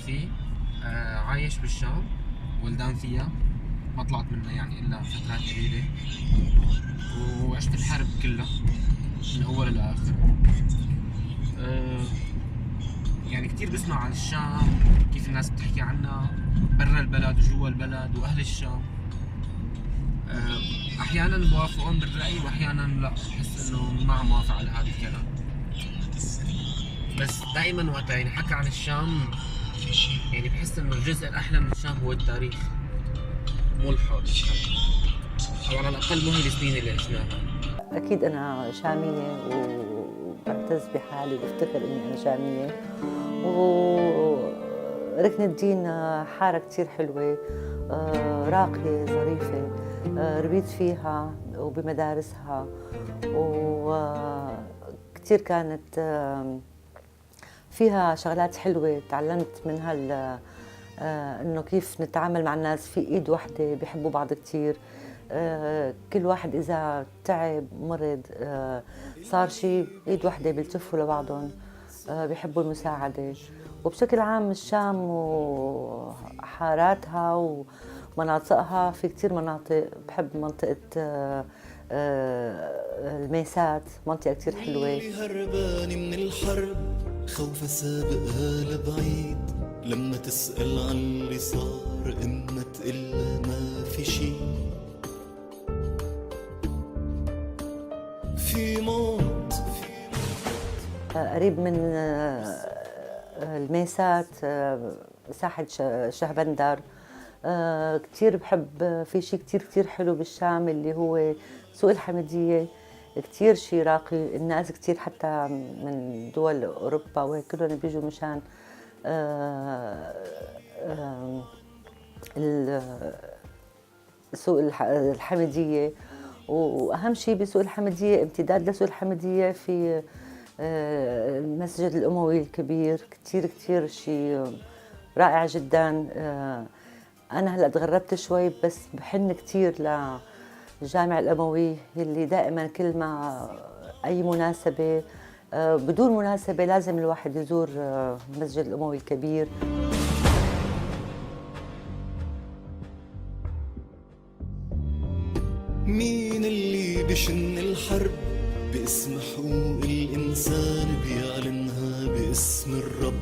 فيه. عايش بالشام، ولدان فيها، ما طلعت منها يعني إلا فترات قليلة، وعشت الحرب كلها من أول لآخر. آه، يعني كتير بسمع عن الشام، كيف الناس بتحكي عنها برا البلد وجوا البلد وأهل الشام. أحيانا بوافقهم بالرأي وأحيانا لا، بحس إنه ما موافق على هذا الكلام. بس دائما وقت يعني حكى عن الشام، يعني بحس إنه الجزء الأحلى من الشام هو التاريخ، مو الحاضر، أو على الأقل مو هي السنين اللي عشناها. أكيد أنا شامية وبعتز بحالي وبفتخر إني أنا شامية. وركن الدين حارة كتير حلوة، راقية ظريفة، ربيت فيها وبمدارسها، وكتير كانت فيها شغلات حلوة. تعلمت منها إنه كيف نتعامل مع الناس في إيد واحدة، بيحبوا بعض كتير. كل واحد إذا تعب مرض صار شيء، إيد واحدة بيلتفوا لبعضهم، بيحبوا المساعدة. وبشكل عام الشام وحاراتها ومناطقها، في كتير مناطق بحب منطقة الميسات، منطقة كتير حلوة. هربانة من الحرب، خوف سابقها لبعيد. لما تسأل عن اللي صار إما تقلها ما في شي، في موت. قريب من الميسات، ساحة شهبندر. كتير بحب، في شيء كتير كتير حلو بالشام اللي هو سوق الحمدية. كتير شيء راقي، الناس كتير حتى من دول أوروبا وهيك كلهم بيجوا مشان سوق الحمدية. وأهم شيء بسوق الحمدية، امتداد لسوق الحمدية في المسجد الأموي الكبير، كتير كتير شيء رائع جدا. أنا هلأ تغربت شوي، بس بحن كتير للجامع الأموي، اللي دائما كل ما أي مناسبة، بدون مناسبة لازم الواحد يزور المسجد الأموي الكبير. مين اللي بشن الحرب باسم حقوق الإنسان، بيعلنها باسم الرب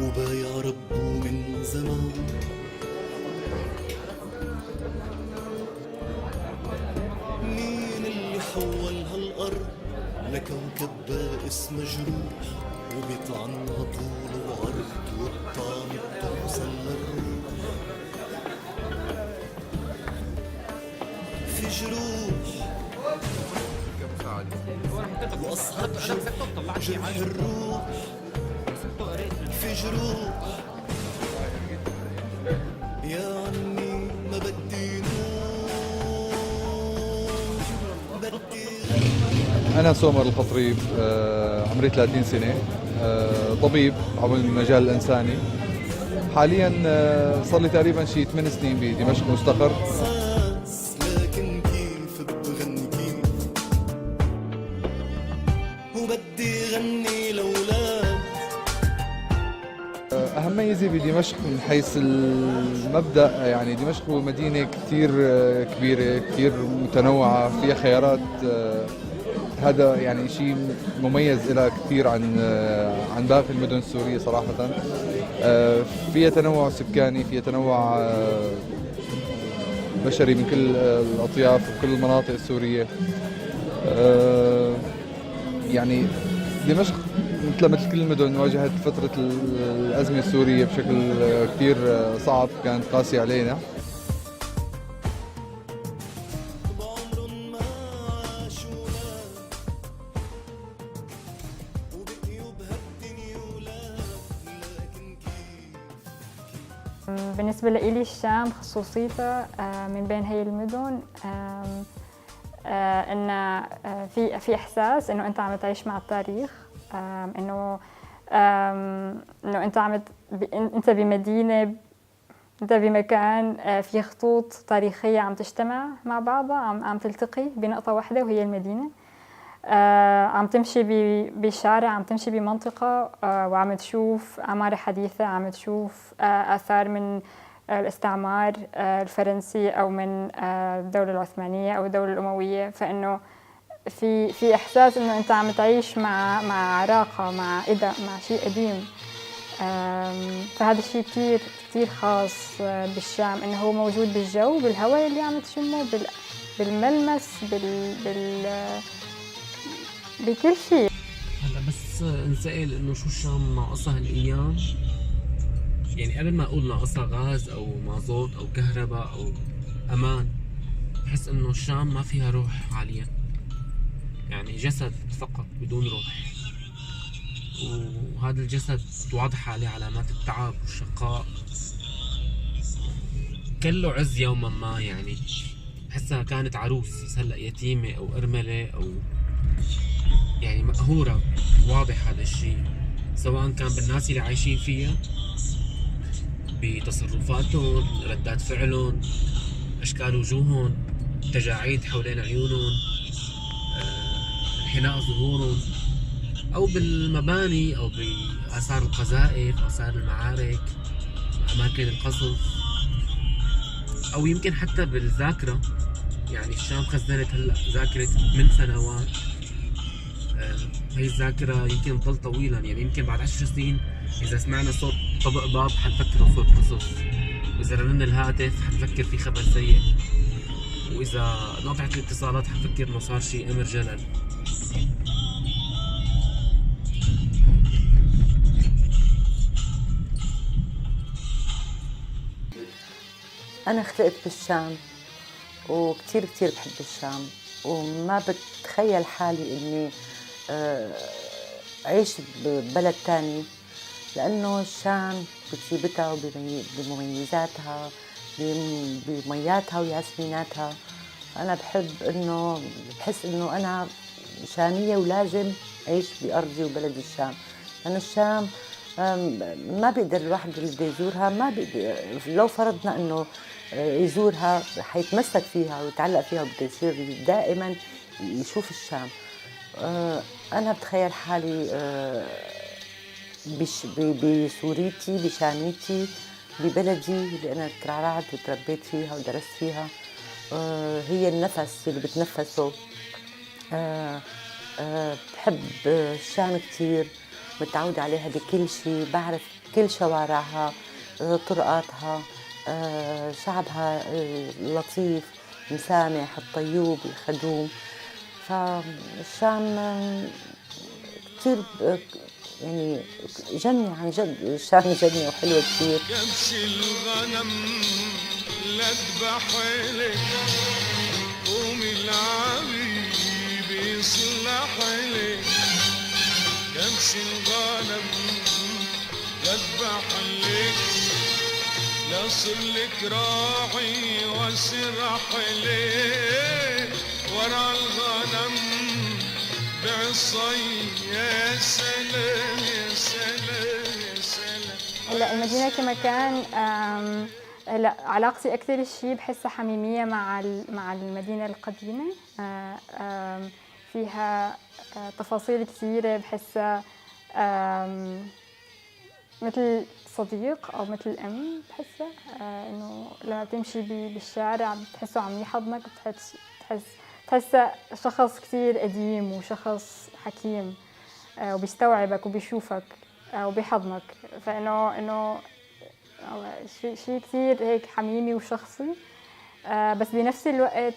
وبايع ربه من زمان؟ مين اللي حول هالأرض لكوكب بائس مجروح، وبيطعنها طول وعرض، والطعم بتوصل للروح؟ في جروح وأصعب جرح الروح، في جروح يا عمي ما بدي نوم، بدي أنا سومر الخطريب، عمري 30 سنة، طبيب عمل المجال الإنساني. حاليا صار لي تقريبا شي 8 سنين بدمشق مستقر. إحساس، لكن كيف بغني كيف، وبدي غني لأولاد. أهم ميزة بدمشق من حيث المبدأ، يعني دمشق هو مدينة كتير كبيرة، كتير متنوعة، فيها خيارات. هذا يعني شيء مميز لها كثير عن باقي المدن السورية صراحة. فيها تنوع سكاني، فيها تنوع بشري من كل الأطياف وكل المناطق السورية. يعني دمشق مثل كل المدن واجهت فترة الأزمة السورية بشكل كثير صعب، كانت قاسية علينا. بعمرن ما عاشونا، وبقيوا بهالدنيا ولاد، لكن كيف. بالنسبة لإلي الشام خصوصيتها من بين هي المدن، إن في إحساس إنه أنت عم تعيش مع التاريخ، إنه أنت بمدينة، أنت بمكان في خطوط تاريخية عم تجتمع مع بعضها، عم تلتقي بنقطة واحدة وهي المدينة. عم تمشي بشارع، عم تمشي بمنطقة وعم تشوف عمارة حديثة، عم تشوف آثار من الاستعمار الفرنسي أو من الدولة العثمانية أو الدولة الأموية. فإنه في إحساس إنه أنت عم تعيش مع عراقة، مع مع شيء قديم. فهذا الشيء كتير كتير خاص بالشام، إنه هو موجود بالجو، بالهواء اللي عم تشمه، بالملمس، بكل شيء. هلا بس انسأل انه شو الشام ناقصها الايام، يعني قبل ما اقول ناقصها غاز او مازوت او كهرباء او امان، بحس انه الشام ما فيها روح حاليا، يعني جسد فقط بدون روح، وهذا الجسد واضحة عليه علامات التعب والشقاء، كله عز يوما ما، يعني بحسها كانت عروس بس هلا يتيمة او ارملة او يعني مقهورة. واضح هذا الشيء سواء كان بالناس اللي عايشين فيها، بتصرفاتهم، ردات فعلهم، اشكال وجوههم، تجاعيد حوالين عيونهم، انحناء ظهورهم، او بالمباني او باثار القذائف، اثار المعارك، اماكن القصف، او يمكن حتى بالذاكرة. يعني الشام خزنت هلا ذاكرة 8 سنوات، هي الذاكرة يمكن تضل طويلا، يعني يمكن بعد 10 سنين إذا سمعنا صوت طبق باب حنفكر صوت قصف، وإذا رن الهاتف حنفكر في خبر سيء، وإذا نقطعت الاتصالات حنفكر إنه صار شيء أمر جلل. أنا خلقت بالشام وكتير كتير بحب الشام، وما بتخيل حالي إني عيش ببلد تاني، لأنه الشام بطيبتها وبمميزاتها، بمياتها وياسميناتها. أنا بحس إنه أنا شامية ولازم أعيش بأرضي وبلد الشام، لأنه الشام ما بيقدر الواحد اللي بده يزورها، ما بيقدر لو فرضنا إنه يزورها حيتمسك فيها ويتعلق فيها وبده يصير دائما يشوف الشام. أنا بتخيل حالي بسوريتي، بشاميتي، ببلدي اللي أنا ترعرعت وتربيت فيها ودرست فيها. هي النفس اللي بتنفسه. بحب الشام كتير، متعودة عليها بكل شيء، بعرف كل شوارعها، طرقاتها، شعبها لطيف، مسامح، الطيوب، الخدوم. فالشام كتير يعني جنة، عن جد الشام جنة وحلوة كتير. كبش الغنم لا اذبح لك، قوم العبيب يصلح لك. كبش الغنم لا اذبح لك، لا صلك راعي واسرح لك. ورا الغنم بعصي، يا سلام يا سلام يا سلام. هلا المدينة كمكان، هلا علاقتي أكثر شيء بحسها حميمية مع المدينة القديمة. فيها تفاصيل كثيرة، بحسها مثل صديق أو مثل أم. بحسها إنه لما بتمشي بالشارع بتحسه عم يحضنك، بتحسه شخص كثير قديم وشخص حكيم، وبيستوعبك وبيشوفك وبيحضنك. فإنه شيء كثير هيك حميمي وشخصي. بس بنفس الوقت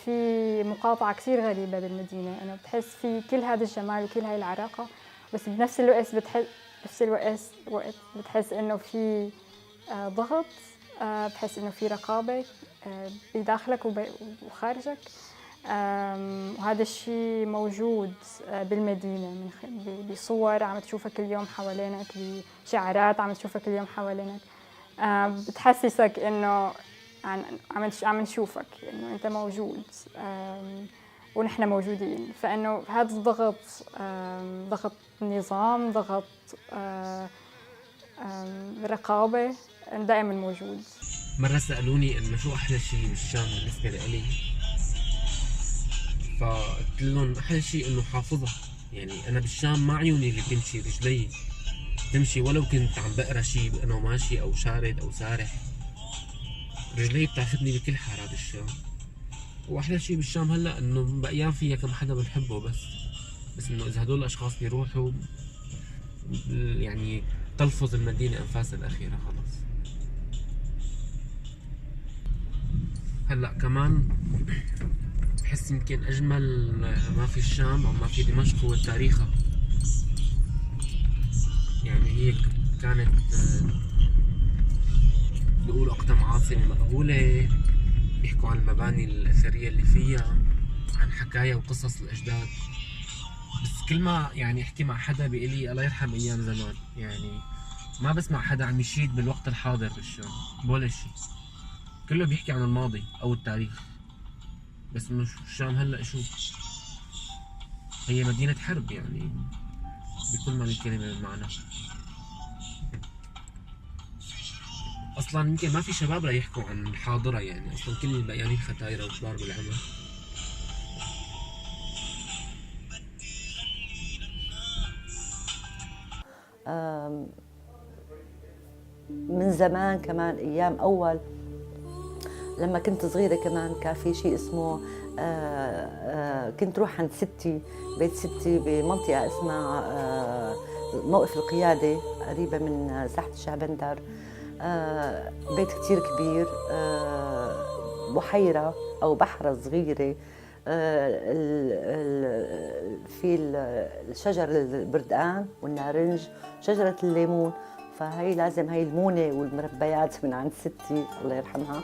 في مقاطعة كثير غريبة بالمدينة، إنه بتحس في كل هذا الجمال وكل هاي العراقة، بس بنفس الوقت بتحس إنه في ضغط، بتحس إنه في رقابة بداخلك وخارجك. وهذا الشيء موجود بالمدينة، بصور عم تشوفها كل يوم حوالينك، بشعارات عم تشوفها كل يوم حوالينك، بتحسسك إنه عم نشوفك، إنه أنت موجود ونحن موجودين. فإنه هذا الضغط، ضغط نظام، ضغط رقابة، دائما موجود. مرة سألوني إنه شو أحلى شيء بالشام بالنسبة لإلي، فقلت لهم احلى شيء انه حافظها. يعني انا بالشام ما عيوني اللي تمشي، رجلي تمشي، ولو كنت عم بقرا شيء انا ماشي او شارد او سارح، رجلي بتاخذني بكل حارات الشام. واحلى شيء بالشام هلا انه بايام فيها كم حدا بنحبه، بس انه اذا هدول الاشخاص بيروحوا يعني تلفظ المدينة انفاسها الاخيرة خلص. هلا كمان بحس يمكن اجمل ما في الشام او ما في دمشق هو تاريخها. يعني هي كانت بيقولوا اقدم عاصمة مأهولة، بيحكوا عن المباني الاثرية اللي فيها، عن حكايا وقصص الاجداد. بس كل ما يعني احكي مع حدا بيقول لي الله يرحم ايام زمان، يعني ما بسمع حدا عم يشيد بالوقت الحاضر بالشام ولا شيء، كله بيحكي عن الماضي او التاريخ. بس انه الشام هلا شو، هي مدينة حرب يعني بكل ما الكلمة من معنى. اصلا يمكن ما في شباب لا يحكوا عن الحاضرة، يعني اصلا كل البيانين ختايرة وكبار بالعمر. من زمان كمان ايام اول لما كنت صغيرة كمان كان في شيء اسمه كنت روح عند ستي، بيت ستي بمنطقة اسمها موقف القيادة قريبة من ساحة الشعبندر. بيت كتير كبير، بحيرة أو بحرة صغيرة، في الشجر البردقان والنارنج، شجرة الليمون. فهي لازم هي المونة والمربيات من عند ستي الله يرحمها.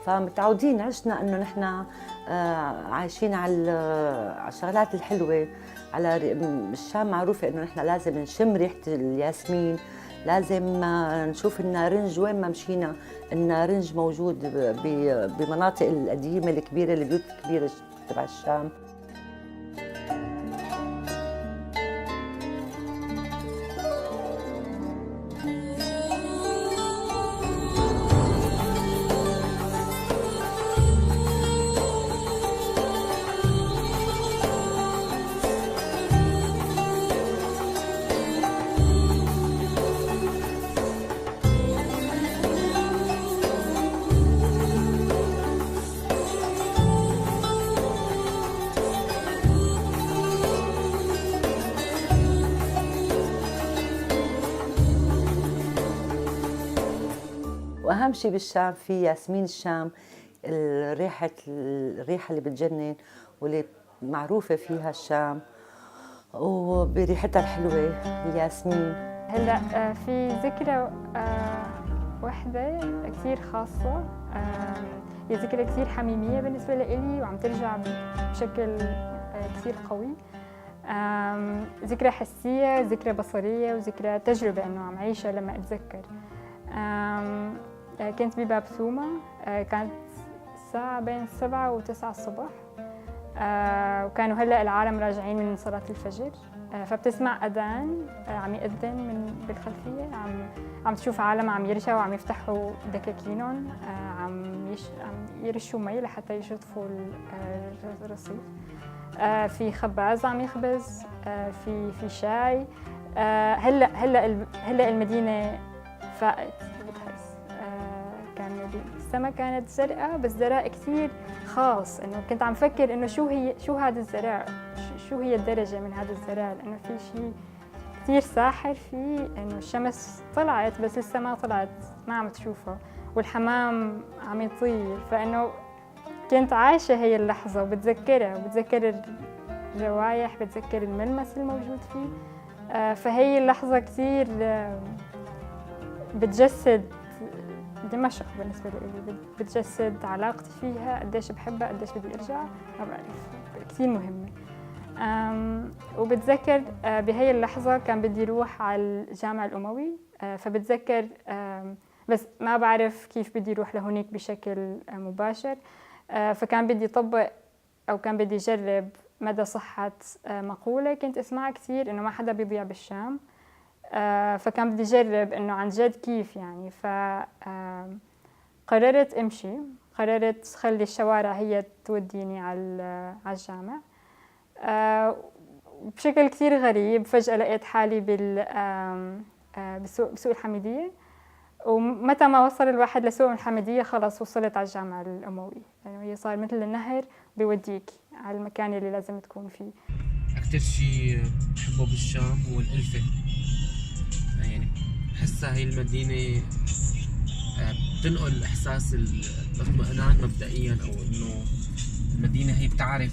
فمتعودين عشنا انه نحن عايشين على الشغلات الحلوه. على الشام معروفه انه نحن لازم نشم ريحه الياسمين، لازم نشوف النارنج وين ما مشينا. النارنج موجود بمناطق القديمه الكبيره، البيوت الكبيره تبع الشام. واهم شيء بالشام في ياسمين الشام، الريحه اللي بتجنن واللي معروفه فيها الشام وبريحتها الحلوه الياسمين. هلا في ذكرى وحدة كثير خاصة، هي ذكرى كثير حميمية بالنسبة لإلي وعم ترجع بشكل كثير قوي. ذكرى حسية، ذكرى بصرية، وذكرى تجربة إنه عم عيشها لما أتذكر. كنت بباب ثومة، كانت الساعة بين 7 و9 الصبح، وكانوا هلأ العالم راجعين من صلاة الفجر. فبتسمع أذان عم يأذن من بالخلفية، عم تشوف عالم عم يرجعوا وعم يفتحوا دكاكينهم، عم يرشوا مي لحتى يشطفوا الرصيف. في خباز عم يخبز، في شاي. هلا المدينة فاقت بتحس. كان السما كانت زرقاء، بس زرقاء كثير خاص، انه كنت عم فكر انه شو هذا الزرع، شو هي الدرجة من هذا الزرع، لانه في شيء كثير ساحر فيه، انه الشمس طلعت بس لسه ما طلعت، ما عم تشوفها، والحمام عم يطير. فانه كنت عايشة هي اللحظة وبتذكرها، وبتذكر الروايح، بتذكر الملمس الموجود فيه. فهي اللحظة كثير بتجسد دمشق بالنسبة لي، بتجسد علاقتي فيها، قديش بحبها، قديش بدي أرجع، ما بعرف، كثير مهمة. وبتذكر بهي اللحظة كان بدي أروح على الجامع الأموي، فبتذكر بس ما بعرف كيف بدي أروح لهونيك بشكل مباشر. فكان بدي طبق أو كان بدي أجرب مدى صحة مقولة كنت أسمعها كثير، إنه ما حدا بيضيع بالشام. فكان بدي أجرب إنه عن جد كيف يعني. قررت أمشي، قررت خلي الشوارع هي توديني على الجامع. بشكل كتير غريب فجأة لقيت حالي بسوق الحميدية. ومتى ما وصل الواحد لسوق الحميدية خلص وصلت على الجامعة الأموية، يعني هي صار مثل النهر بيوديك على المكان اللي لازم تكون فيه. أكتر شيء بحبه بالشام هو الألفة. يعني بحسها هي المدينة بتنقل إحساس الاطمئنان مبدئيا، أو إنه المدينة هي بتعرف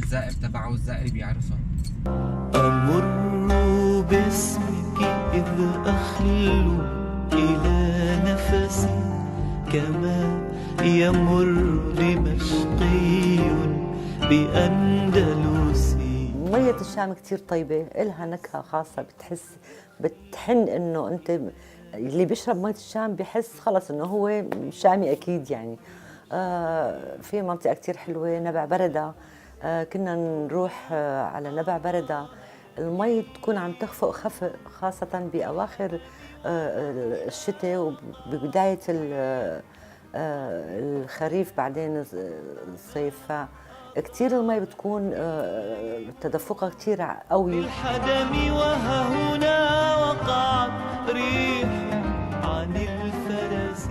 الزائر تبعه والزائر بيعرفها. أمر باسمك إذ أخلو إلى نفسي كما يمر دمشقي بأندلسي. مية الشام كتير طيبة، إلها نكهة خاصة، بتحن إنه أنت اللي بيشرب مية الشام بيحس خلص إنه هو شامي أكيد يعني. في منطقة كتير حلوة نبع بردة، كنا نروح على نبع بردة، المي تكون عم تخفق خفق خاصة بأواخر الشتاء وببداية الخريف بعدين الصيف، كتير المي بتكون تدفقها كتير قوي. الحدم وها هنا وقعت ريح عن الفرس.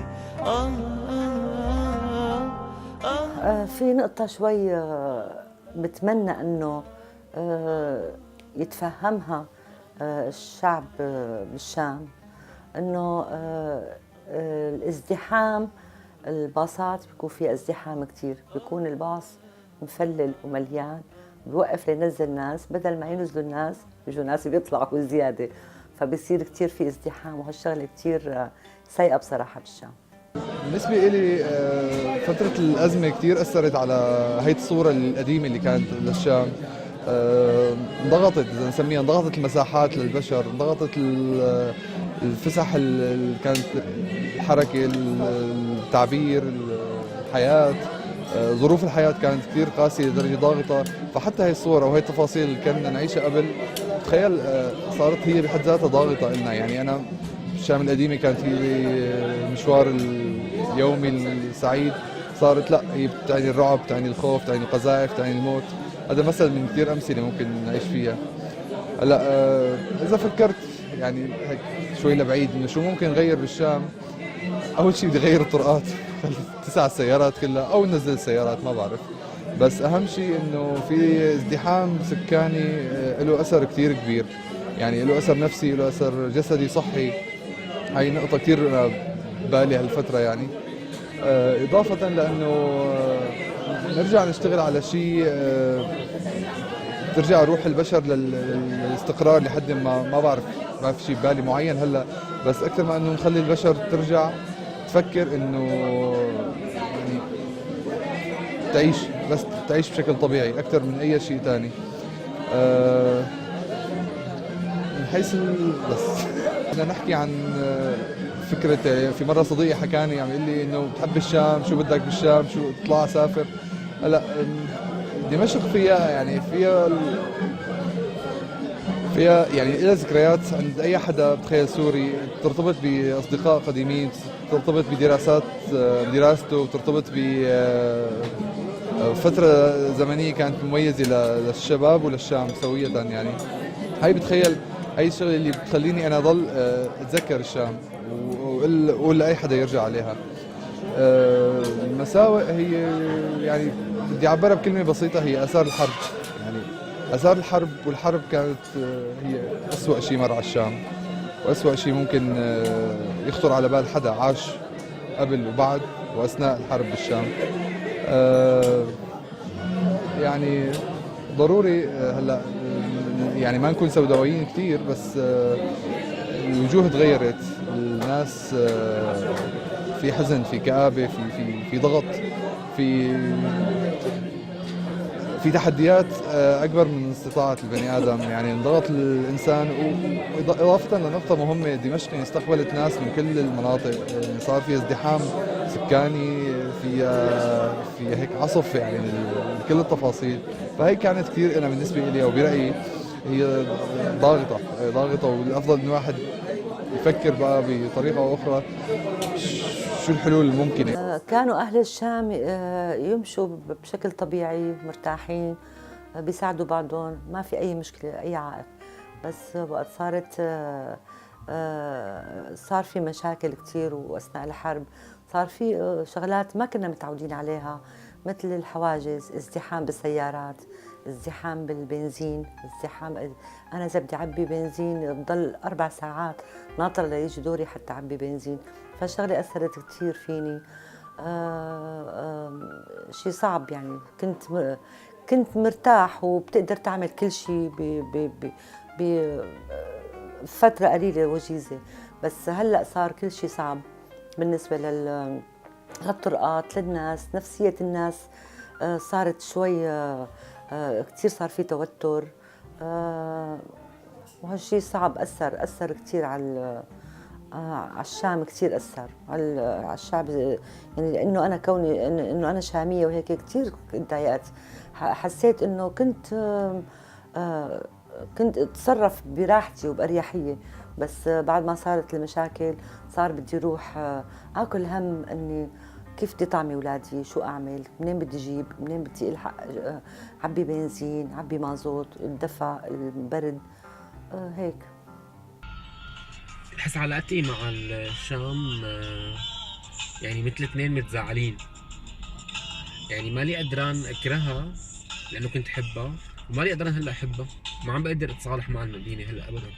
في نقطة شوي بتمنى انه يتفهمها الشعب بالشام، انه الازدحام، الباصات بيكون فيها ازدحام كتير، بيكون الباص مفلل ومليان، بيوقف لينزل ناس، بدل ما ينزلوا الناس بيجوا ناس بيطلعوا زيادة، فبصير كتير في ازدحام، وهالشغلة كتير سيئة بصراحة بالشام. بالنسبة إلي فترة الأزمة كتير أثرت على هيدي الصورة القديمة اللي كانت للشام. انضغطت، إذا نسميها انضغطت المساحات للبشر، انضغطت الفسح اللي كانت الحركة، التعبير، الحياة، ظروف الحياة كانت كثير قاسية لدرجة ضاغطة. فحتى هي الصورة وهي التفاصيل اللي كنا نعيشها قبل، تخيل صارت هي بحد ذاتها ضاغطة لنا. يعني أنا الشام القديمة كانت هي المشوار اليومي السعيد، صارت لا، هي بتعني الرعب، بتعني الخوف، بتعني القذائف، بتعني الموت. هذا مثل من كثير أمثلة ممكن نعيش فيها. هلا إذا فكرت يعني هيك شوي لبعيد إنه شو ممكن نغير بالشام، أول شيء بدي أغير الطرقات 9 سيارات كلها، أو ننزل السيارات ما بعرف. بس أهم شيء إنه في ازدحام سكاني له أثر كثير كبير، يعني له أثر نفسي، له أثر جسدي صحي. هاي نقطة كثير بالي هالفترة يعني. إضافة لأنه نرجع نشتغل على شيء، ترجع روح البشر للاستقرار لحد ما بعرف في شيء ببالي معين هلا، بس أكثر ما إنه نخلي البشر ترجع تفكر إنه يعني تعيش، بس تعيش بشكل طبيعي أكثر من أي شيء ثاني. من حيث بس بدنا نحكي عن فكرة، في مرة صديقي حكاني عم يقول لي إنه بتحب الشام، شو بدك بالشام، شو اطلع سافر. هلا دمشق فيها يعني فيها يعني لها ذكريات عند أي حدا بتخيل سوري، ترتبط بأصدقاء قديمين، ترتبط بدراسته، ترتبط بفترة زمنية كانت مميزة للشباب وللشام سوية. يعني هاي بتخيل هاي الشغله اللي بتخليني انا اضل اتذكر الشام واقول لاي حدا يرجع عليها. المساوئ هي يعني بدي اعبرها بكلمه بسيطه، هي اثار الحرب. يعني اثار الحرب، والحرب كانت هي اسوأ شيء مر على الشام، واسوأ شيء ممكن يخطر على بال حدا عاش قبل وبعد واثناء الحرب بالشام. يعني ضروري هلا يعني ما نكون سوداويين كثير، بس الوجوه تغيرت، الناس في حزن، في كآبة، في ضغط، في تحديات أكبر من استطاعة البني آدم. يعني انضغط الإنسان. وإضافة لنقطة مهمة، دمشق استقبلت ناس من كل المناطق، صار في ازدحام سكاني، في هيك عصف يعني كل التفاصيل. فهي كانت كثير، أنا بالنسبة لي وبرأيي هي ضاغطة، والأفضل إن الواحد يفكر بقى بطريقة أو أخرى شو الحلول الممكنة. كانوا أهل الشام يمشوا بشكل طبيعي مرتاحين، بيساعدوا بعضهم، ما في أي مشكلة أي عائق. بس وقت صار في مشاكل كتير، وأثناء الحرب صار في شغلات ما كنا متعودين عليها، مثل الحواجز، ازدحام بالسيارات، ازدحام بالبنزين، ازدحام. أنا إذا بدي أعبي بنزين بضل 4 ساعات ناطرة ليجي دوري حتى أعبي بنزين، فالشغلة أثرت كتير فيني. شيء صعب يعني. كنت مرتاح وبتقدر تعمل كل شيء بفترة قليلة وجيزة، بس هلأ صار كل شيء صعب بالنسبة للطرقات، للناس، نفسية الناس صارت شوي كتير، صار في توتر، وهالشيء صعب. أثر كتير على الشام، كتير أثر على الشعب يعني، لأنه أنا كوني إنه أنا شامية وهيك كتير تضايقت. حسيت إنه كنت أتصرف براحتي وبأريحية، بس بعد ما صارت المشاكل صار بدي أروح آكل هم إني كيف بدي طعمي أولادي، شو أعمل، منين بدي أجيب، منين بدي ألحق عبي بنزين، عبي مازوت، الدفا، البرد، هيك. بحس علاقتي مع الشام يعني مثل اثنين متزعلين، يعني مالي قدران اكرهها لانه كنت حبها، ومالي قدران هلا احبها، ما عم بقدر اتصالح مع المدينه هلا ابدا.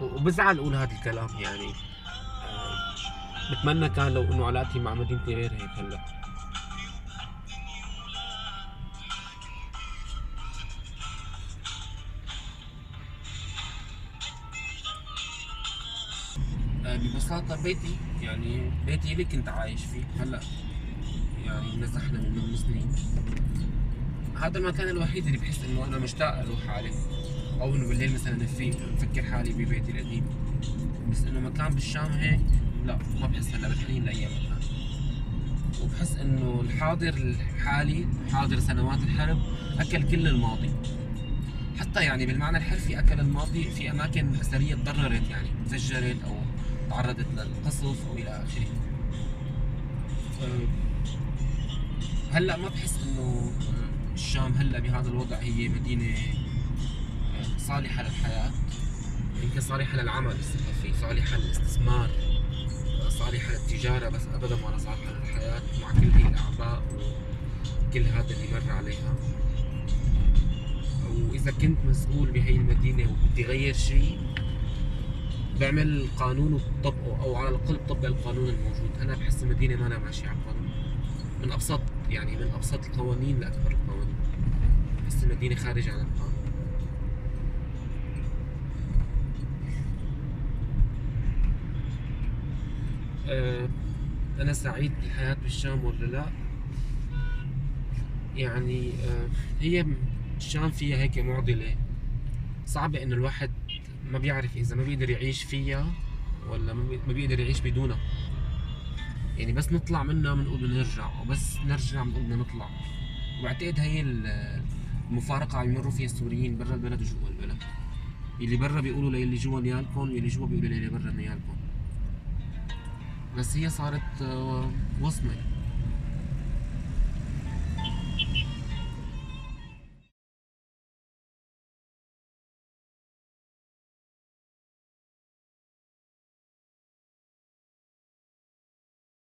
وبزعل اقول هذا الكلام يعني. بتمنى كان لو انه علاقتي مع مدينتي غير هيك هلا. ببساطة بيتي، يعني بيتي اللي كنت عايش فيه هلا يعني نزحنا منه من سنين. هذا المكان الوحيد اللي بحس انه انا مشتاق اروح عليه، او انه بالليل مثلا بفكر حالي ببيتي القديم. بس انه مكان بالشام هيك لا، ما بحس هلا بالحنين لاي مكان. وبحس انه الحاضر الحالي، حاضر سنوات الحرب، اكل كل الماضي. حتى يعني بالمعنى الحرفي اكل الماضي. في اماكن اثريه تضررت، يعني تفجرت او تعرضت للقصف او الى اخره. هلا ما بحس انه الشام هلا بهذا الوضع هي مدينه صالحه للحياه، يمكن صالحه للعمل الثقافي، صالحه للاستثمار، صالحه للتجاره، بس ابدا ولا صالحه للحياه مع كل هي الاعباء وكل هذا اللي مر عليها. واذا كنت مسؤول بهي المدينه وبدي غير شيء، بعمل قانون وبطبقه، او على الاقل بطبق القانون الموجود. انا بحس المدينه ما أنا ماشيه على القانون، من ابسط القوانين لاكبر القوانين. بحس المدينه خارجه عن القانون. انا سعيد بالحياه بالشام ولا لا؟ يعني هي الشام فيها هيك معضله صعبه، انه الواحد ما بيعرف اذا ما بيقدر يعيش فيها ولا ما بيقدر يعيش بدونها. يعني بس نطلع منها بنقول بدنا نرجع، وبس نرجع بنقول بدنا نطلع. وبعتقد هي المفارقة عم يمروا فيها السوريين برا البلد وجوا البلد. اللي برا بيقولوا للي جوا نيالكم، واللي جوا بيقولوا للي برا نيالكم. بس هي صارت وصمة.